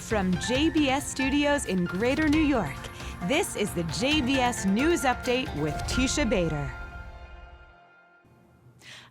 From JBS Studios in Greater New York, this is the JBS News Update with Teisha Bader.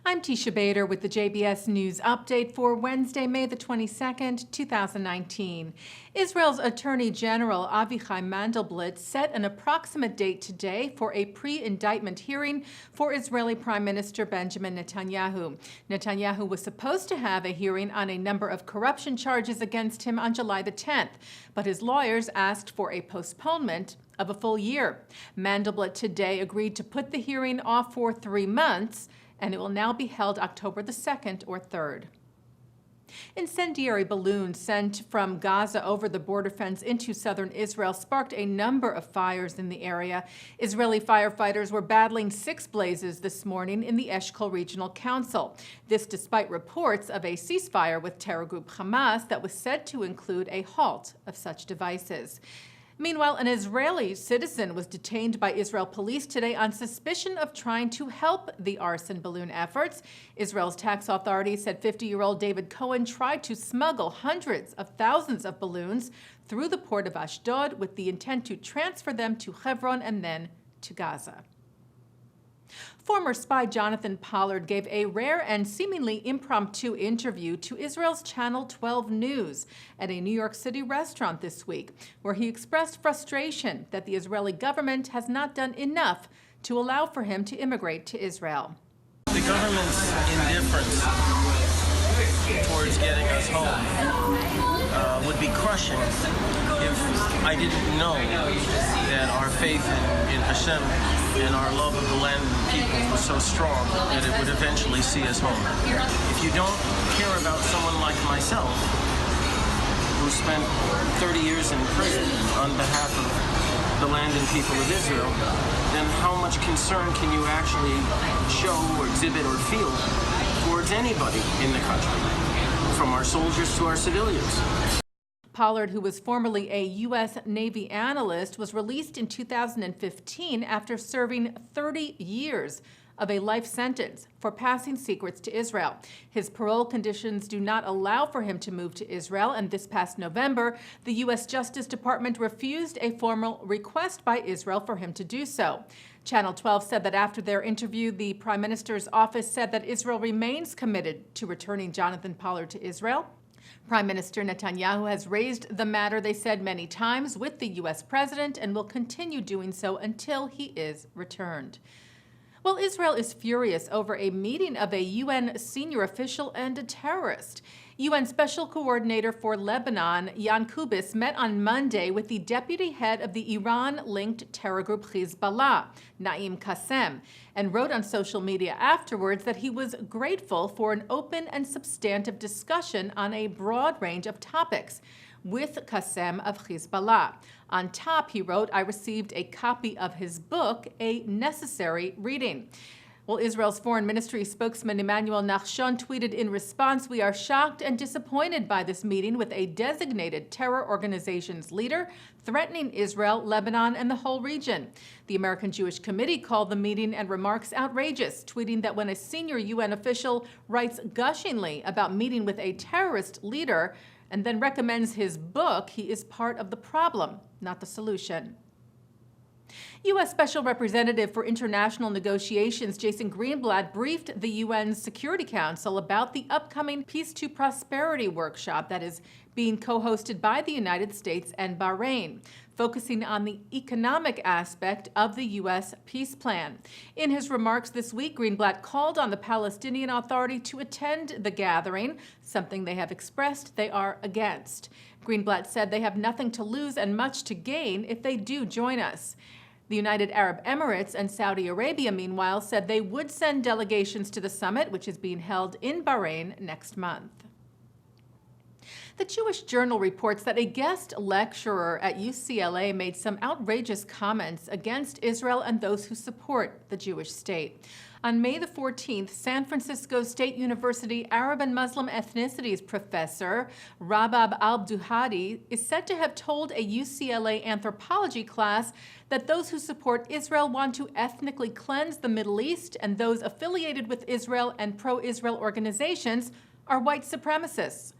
I'm Teisha Bader with the JBS News Update for Wednesday, May the 22nd, 2019. Israel's Attorney General Avichai Mandelblit set an approximate date today for a pre-indictment hearing for Israeli Prime Minister Benjamin Netanyahu. Netanyahu was supposed to have a hearing on a number of corruption charges against him on July the 10th, but his lawyers asked for a postponement of a full year. Mandelblit today agreed to put the hearing off for 3 months, and it will now be held October the 2nd or 3rd. Incendiary balloons sent from Gaza over the border fence into southern Israel sparked a number of fires in the area. Israeli firefighters were battling 6 blazes this morning in the Eshkol Regional Council. This despite reports of a ceasefire with terror group Hamas that was said to include a halt of such devices. Meanwhile, an Israeli citizen was detained by Israel police today on suspicion of trying to help the arson balloon efforts. Israel's tax authorities said 50-year-old David Cohen tried to smuggle hundreds of thousands of balloons through the port of Ashdod with the intent to transfer them to Hebron and then to Gaza. Former spy Jonathan Pollard gave a rare and seemingly impromptu interview to Israel's Channel 12 News at a New York City restaurant this week, where he expressed frustration that the Israeli government has not done enough to allow for him to immigrate to Israel. The government's indifference towards getting us home would be crushing if I didn't know that our faith in Hashem and our love of the land and the people was so strong that it would eventually see us home. If you don't care about someone like myself, who spent 30 years in prison on behalf of the land and people of Israel, then how much concern can you actually show or exhibit or feel towards anybody in the country, from our soldiers to our civilians? Pollard, who was formerly a U.S. Navy analyst, was released in 2015 after serving 30 years of a life sentence for passing secrets to Israel. His parole conditions do not allow for him to move to Israel, and this past November, the U.S. Justice Department refused a formal request by Israel for him to do so. Channel 12 said that after their interview, the Prime Minister's office said that Israel remains committed to returning Jonathan Pollard to Israel. Prime Minister Netanyahu has raised the matter, they said, many times with the U.S. president and will continue doing so until he is returned. Well, Israel is furious over a meeting of a UN senior official and a terrorist. UN Special Coordinator for Lebanon, Jan Kubis, met on Monday with the deputy head of the Iran-linked terror group Hezbollah, Naim Qassem, and wrote on social media afterwards that he was grateful for an open and substantive discussion on a broad range of topics with Qassem of Hezbollah. On top, he wrote, "I received a copy of his book, a necessary reading." Well, Israel's Foreign Ministry spokesman Emmanuel Nachshon tweeted in response, "We are shocked and disappointed by this meeting with a designated terror organization's leader threatening Israel, Lebanon, and the whole region." The American Jewish Committee called the meeting and remarks outrageous, tweeting that when a senior UN official writes gushingly about meeting with a terrorist leader and then recommends his book, he is part of the problem, not the solution. U.S. Special Representative for International Negotiations Jason Greenblatt briefed the UN's Security Council about the upcoming Peace to Prosperity workshop that is being co-hosted by the United States and Bahrain, focusing on the economic aspect of the U.S. peace plan. In his remarks this week, Greenblatt called on the Palestinian Authority to attend the gathering, something they have expressed they are against. Greenblatt said they have nothing to lose and much to gain if they do join us. The United Arab Emirates and Saudi Arabia, meanwhile, said they would send delegations to the summit, which is being held in Bahrain next month. The Jewish Journal reports that a guest lecturer at UCLA made some outrageous comments against Israel and those who support the Jewish state. On May the 14th, San Francisco State University Arab and Muslim ethnicities professor Rabab Al-Duhadi is said to have told a UCLA anthropology class that those who support Israel want to ethnically cleanse the Middle East, and those affiliated with Israel and pro-Israel organizations are white supremacists.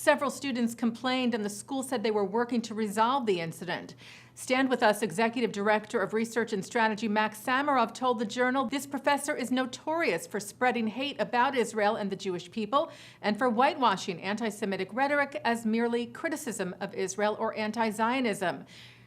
Several students complained, and the school said they were working to resolve the incident. Stand With Us Executive Director of Research and Strategy Max Samarov told the Journal this professor is notorious for spreading hate about Israel and the Jewish people and for whitewashing anti-Semitic rhetoric as merely criticism of Israel or anti-Zionism.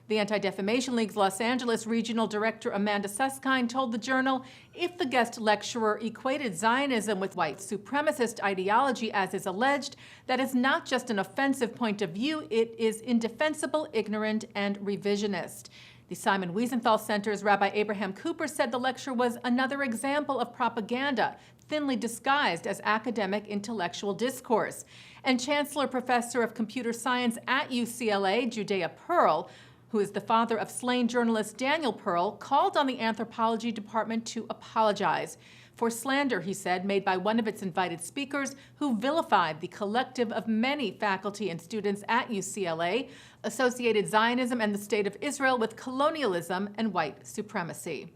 The Anti-Defamation League's Los Angeles Regional Director Amanda Susskind told the Journal if the guest lecturer equated Zionism with white supremacist ideology, as is alleged, that is not just an offensive point of view, it is indefensible, ignorant, and revisionist. The Simon Wiesenthal Center's Rabbi Abraham Cooper said the lecture was another example of propaganda, thinly disguised as academic intellectual discourse. And Chancellor Professor of Computer Science at UCLA, Judea Pearl, who is the father of slain journalist Daniel Pearl, called on the anthropology department to apologize for slander, he said, made by one of its invited speakers who vilified the collective of many faculty and students at UCLA, associated Zionism and the State of Israel with colonialism and white supremacy.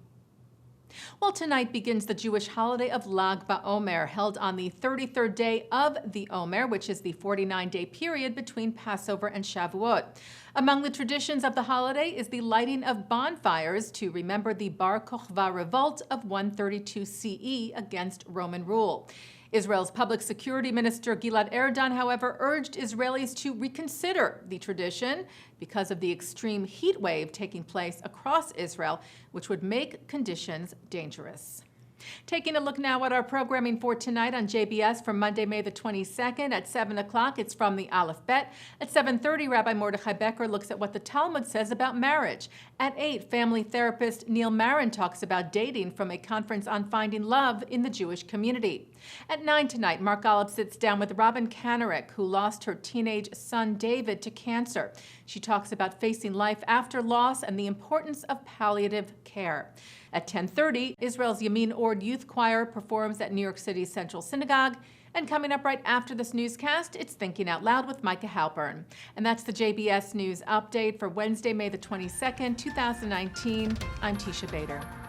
Well, tonight begins the Jewish holiday of Lag BaOmer, held on the 33rd day of the Omer, which is the 49-day period between Passover and Shavuot. Among the traditions of the holiday is the lighting of bonfires to remember the Bar Kokhba revolt of 132 CE against Roman rule. Israel's Public Security Minister Gilad Erdan, however, urged Israelis to reconsider the tradition because of the extreme heat wave taking place across Israel, which would make conditions dangerous. Taking a look now at our programming for tonight on JBS for Monday, May the 22nd at 7 o'clock. It's from the Aleph Bet. At 7:30, Rabbi Mordechai Becker looks at what the Talmud says about marriage. At 8, family therapist Neil Marin talks about dating from a conference on finding love in the Jewish community. At 9 tonight, Mark Golub sits down with Robin Kanarek, who lost her teenage son David to cancer. She talks about facing life after loss and the importance of palliative care. At 10:30, Israel's Yamin Ord Youth Choir performs at New York City's Central Synagogue. And coming up right after this newscast, it's Thinking Out Loud with Micah Halpern. And that's the JBS News Update for Wednesday, May the 22nd, 2019. I'm Teisha Bader.